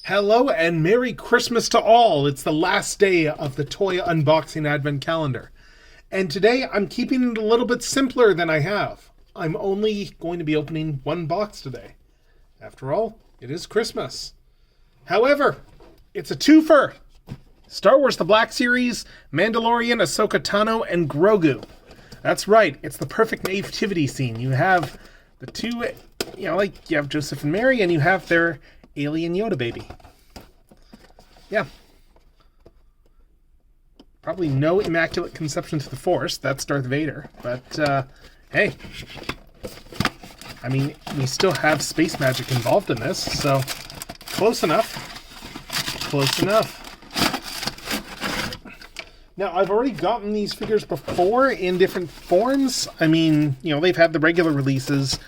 Hello and Merry Christmas to all. It's the last day of the toy unboxing advent calendar. And today I'm keeping it a little bit simpler than I have. I'm only going to be opening one box today. After all, it is Christmas. However, it's a twofer. Star Wars The Black Series, Mandalorian, Ahsoka Tano, and Grogu. That's right, it's the perfect nativity scene. You have the two, you have Joseph and Mary, and you have their alien Yoda baby. Yeah. Probably no Immaculate Conception to the Force. That's Darth Vader. But, hey. I mean, we still have space magic involved in this, so close enough. Close enough. Now, I've already gotten these figures before in different forms. I mean, they've had the regular releases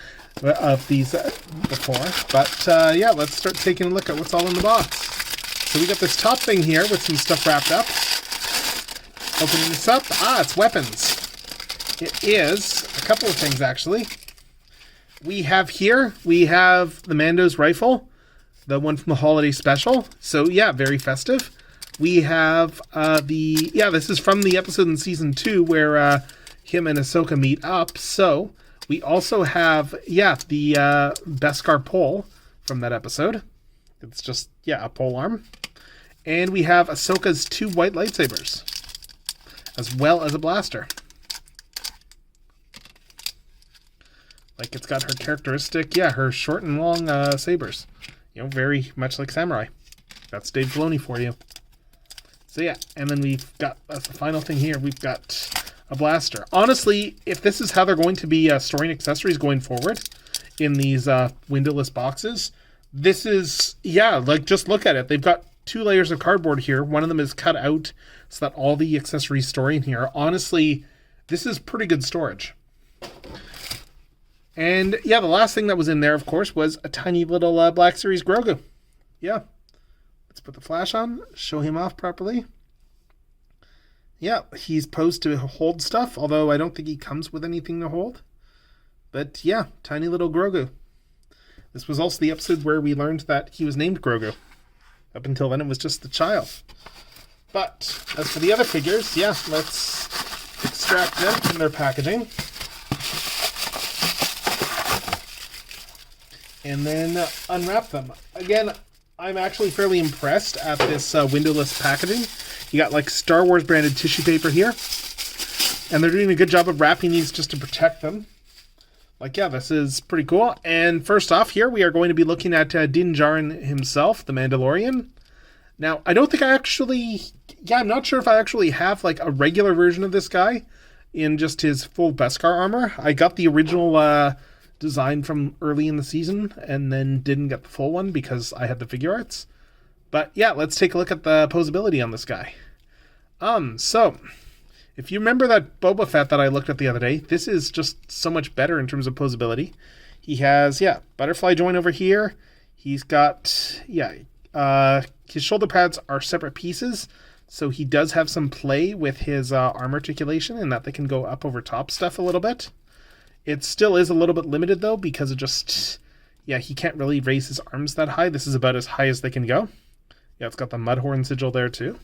of these before. But, yeah, let's start taking a look at what's all in the box. So we got this top thing here with some stuff wrapped up. Opening this up. It's weapons. It is a couple of things, actually. We have the Mando's rifle, the one from the holiday special. So, yeah, very festive. We have this is from the episode in season 2 where him and Ahsoka meet up. So we also have, the Beskar pole from that episode. It's just, a pole arm. And we have Ahsoka's 2 white lightsabers, as well as a blaster. Like, it's got her characteristic, her short and long sabers. Very much like samurai. That's Dave Filoni for you. So yeah, and then we've got, that's the final thing here, we've got a blaster. Honestly, if this is how they're going to be storing accessories going forward in these windowless boxes, this is, just look at it. They've got 2 layers of cardboard here. One of them is cut out so that all the accessories store in here. Honestly, this is pretty good storage. And the last thing that was in there, of course, was a tiny little Black Series Grogu. Yeah. Let's put the flash on, show him off properly. Yeah, he's posed to hold stuff, although I don't think he comes with anything to hold. But yeah, tiny little Grogu. This was also the episode where we learned that he was named Grogu. Up until then, it was just the child. But as for the other figures, let's extract them from their packaging. And then unwrap them. Again, I'm actually fairly impressed at this windowless packaging. You got like Star Wars branded tissue paper here. And they're doing a good job of wrapping these just to protect them. This is pretty cool. And first off here, we are going to be looking at Din Djarin himself, the Mandalorian. Now, I don't think I'm not sure if I actually have like a regular version of this guy in just his full Beskar armor. I got the original design from early in the season and then didn't get the full one because I had the figure arts. But yeah, let's take a look at the posability on this guy. So if you remember that Boba Fett that I looked at the other day, this is just so much better in terms of posability. He has, butterfly joint over here. He's got, his shoulder pads are separate pieces. So he does have some play with his arm articulation in that they can go up over top stuff a little bit. It still is a little bit limited, though, because it just, he can't really raise his arms that high. This is about as high as they can go. Yeah, it's got the Mudhorn sigil there, too.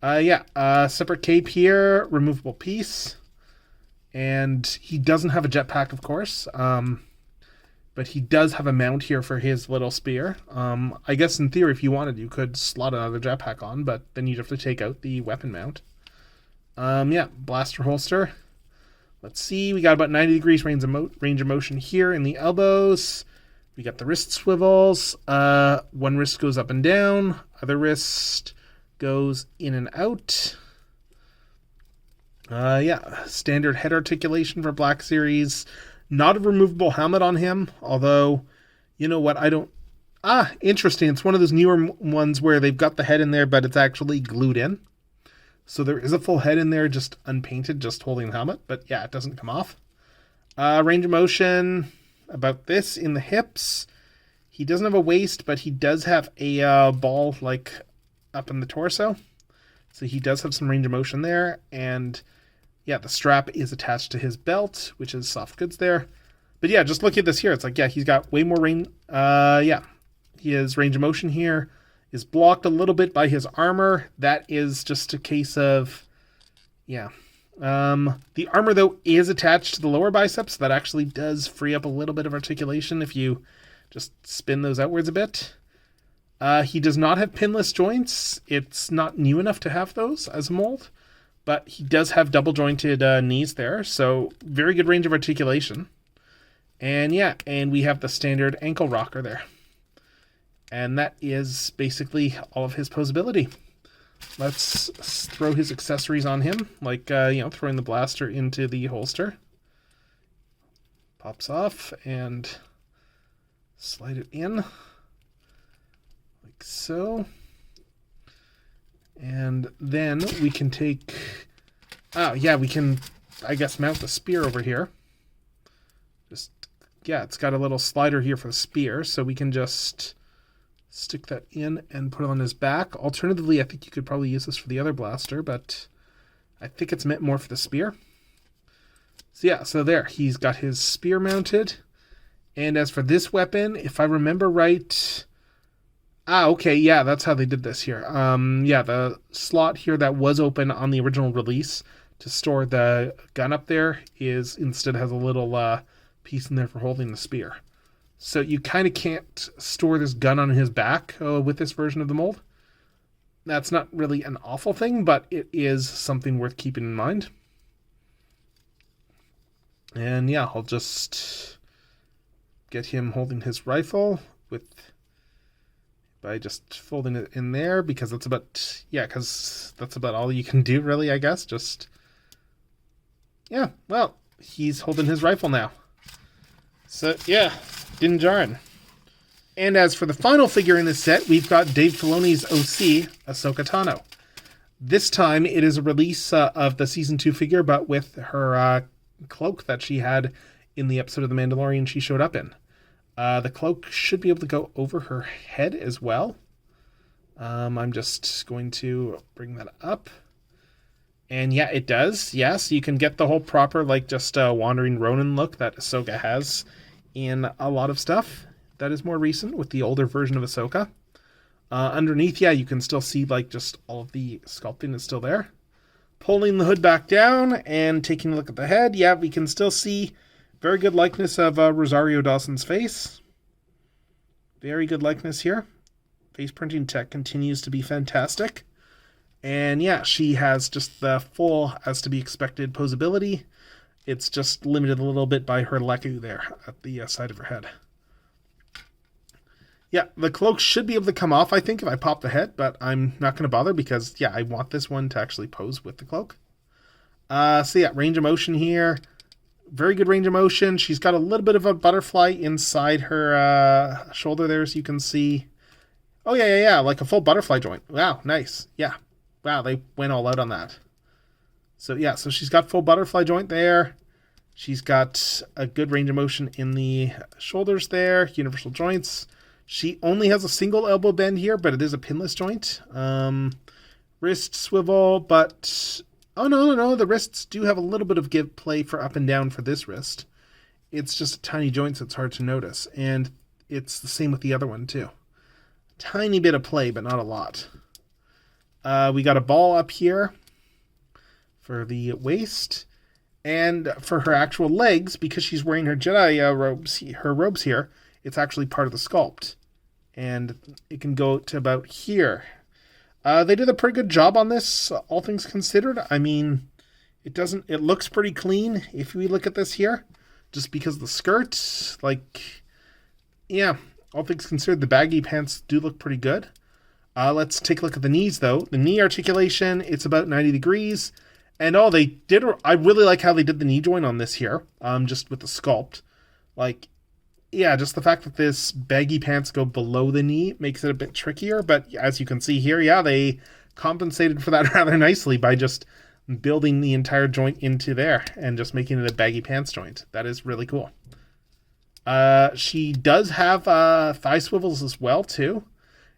Separate cape here, removable piece. And he doesn't have a jetpack, of course. But he does have a mount here for his little spear. I guess, in theory, if you wanted, you could slot another jetpack on, but then you'd have to take out the weapon mount. Blaster holster. Let's see, we got about 90 degrees range of motion here in the elbows. We got the wrist swivels. One wrist goes up and down. Other wrist goes in and out. Standard head articulation for Black Series. Not a removable helmet on him, although, you know what, interesting. It's one of those newer ones where they've got the head in there, but it's actually glued in. So there is a full head in there, just unpainted, just holding the helmet. But yeah, it doesn't come off. Range of motion, about this in the hips. He doesn't have a waist, but he does have a ball, up in the torso. So he does have some range of motion there. And yeah, the strap is attached to his belt, which is soft goods there. But yeah, just look at this here. It's he's got way more range. He has range of motion here. is blocked a little bit by his armor. That is just a case of, yeah. The armor, though, is attached to the lower biceps. That actually does free up a little bit of articulation if you just spin those outwards a bit. He does not have pinless joints. It's not new enough to have those as a mold, but he does have double jointed knees there, so very good range of articulation. And yeah, and we have the standard ankle rocker there. And that is basically all of his posability. Let's throw his accessories on him, like, throwing the blaster into the holster. Pops off and slide it in, like so. And then we can take, we can, I guess, mount the spear over here. It's got a little slider here for the spear, so we can just stick that in and put it on his back. Alternatively, I think you could probably use this for the other blaster, but I think it's meant more for the spear. So yeah, so there, he's got his spear mounted. And as for this weapon, if I remember right, okay, yeah, that's how they did this here. The slot here that was open on the original release to store the gun up there instead has a little piece in there for holding the spear. So you kind of can't store this gun on his back with this version of the mold. That's not really an awful thing, but it is something worth keeping in mind. And yeah, I'll just get him holding his rifle by just folding it in there, because that's about all you can do, really, I guess. He's holding his rifle now. So yeah, Din Djarin. And as for the final figure in this set, we've got Dave Filoni's OC, Ahsoka Tano. This time it is a release of the Season 2 figure, but with her cloak that she had in the episode of The Mandalorian she showed up in. The cloak should be able to go over her head as well. I'm just going to bring that up. And yeah, it does. Yes, you can get the whole proper, Wandering Ronin look that Ahsoka has in a lot of stuff that is more recent with the older version of Ahsoka. Underneath, you can still see, just all of the sculpting is still there. Pulling the hood back down and taking a look at the head, we can still see very good likeness of Rosario Dawson's face. Very good likeness here. Face printing tech continues to be fantastic. And she has just the full, as to be expected, posability. It's just limited a little bit by her leku there at the side of her head. Yeah, the cloak should be able to come off, I think, if I pop the head, but I'm not going to bother because, I want this one to actually pose with the cloak. Range of motion here. Very good range of motion. She's got a little bit of a butterfly inside her shoulder there, as you can see. Oh, yeah, like a full butterfly joint. Wow, nice. Yeah. Wow, they went all out on that. So she's got full butterfly joint there. She's got a good range of motion in the shoulders there, universal joints. She only has a single elbow bend here, but it is a pinless joint. Wrist swivel, but... Oh, no, the wrists do have a little bit of give play for up and down for this wrist. It's just a tiny joint, so it's hard to notice. And it's the same with the other one, too. Tiny bit of play, but not a lot. We got a ball up here for the waist, and for her actual legs, because she's wearing her Jedi robes here, it's actually part of the sculpt, and it can go to about here. They did a pretty good job on this, all things considered. I mean, it looks pretty clean if we look at this here, just because the skirt, all things considered, the baggy pants do look pretty good. Let's take a look at the knees, though. The knee articulation, it's about 90 degrees. And I really like how they did the knee joint on this here, just with the sculpt. Just the fact that this baggy pants go below the knee makes it a bit trickier. But as you can see here, they compensated for that rather nicely by just building the entire joint into there and just making it a baggy pants joint. That is really cool. She does have thigh swivels as well, too.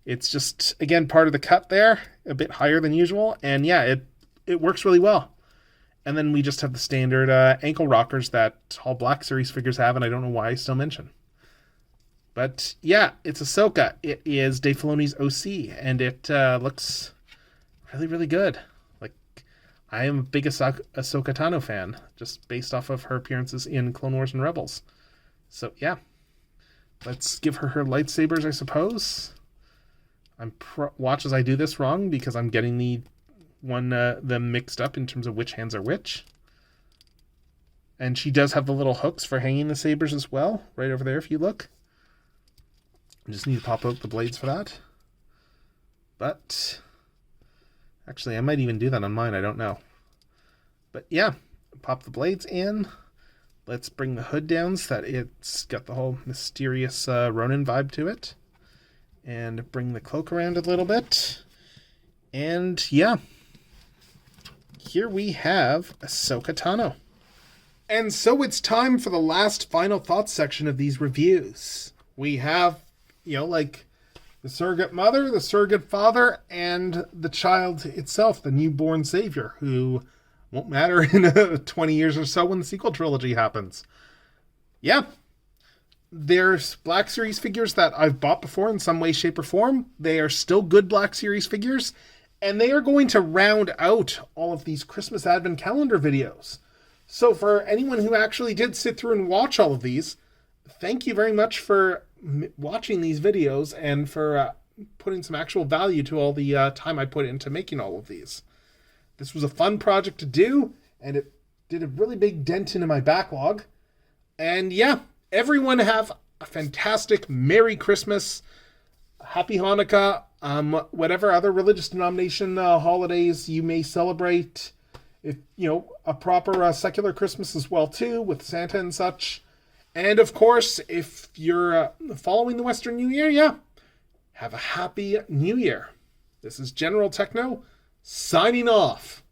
It's just, again, part of the cut there, a bit higher than usual. And it works really well. And then we just have the standard ankle rockers that all Black Series figures have, and I don't know why I still mention. But yeah, it's Ahsoka. It is Dave Filoni's OC, and it looks really, really good. Like, I am a big Ahsoka Tano fan, just based off of her appearances in Clone Wars and Rebels. So yeah, let's give her lightsabers, I suppose. Watch as I do this wrong, because I'm getting them mixed up in terms of which hands are which. And she does have the little hooks for hanging the sabers as well, right over there if you look. I just need to pop out the blades for that. But actually, I might even do that on mine, I don't know. But yeah, pop the blades in. Let's bring the hood down so that it's got the whole mysterious Ronin vibe to it. And bring the cloak around a little bit. And yeah, here we have Ahsoka Tano. And so it's time for the last final thoughts section of these reviews. We have, like the surrogate mother, the surrogate father, and the child itself, the newborn savior, who won't matter in 20 years or so when the sequel trilogy happens. Yeah. There's Black Series figures that I've bought before in some way, shape, or form. They are still good Black Series figures, and they are going to round out all of these Christmas Advent Calendar videos. So for anyone who actually did sit through and watch all of these, thank you very much for watching these videos and for putting some actual value to all the time I put into making all of these. This was a fun project to do, and it did a really big dent into my backlog. And yeah, everyone have a fantastic Merry Christmas, Happy Hanukkah, whatever other religious denomination holidays you may celebrate. If a proper secular Christmas as well too, with Santa and such. And of course, if you're following the Western New Year, yeah, have a happy New Year. This is General Techno signing off.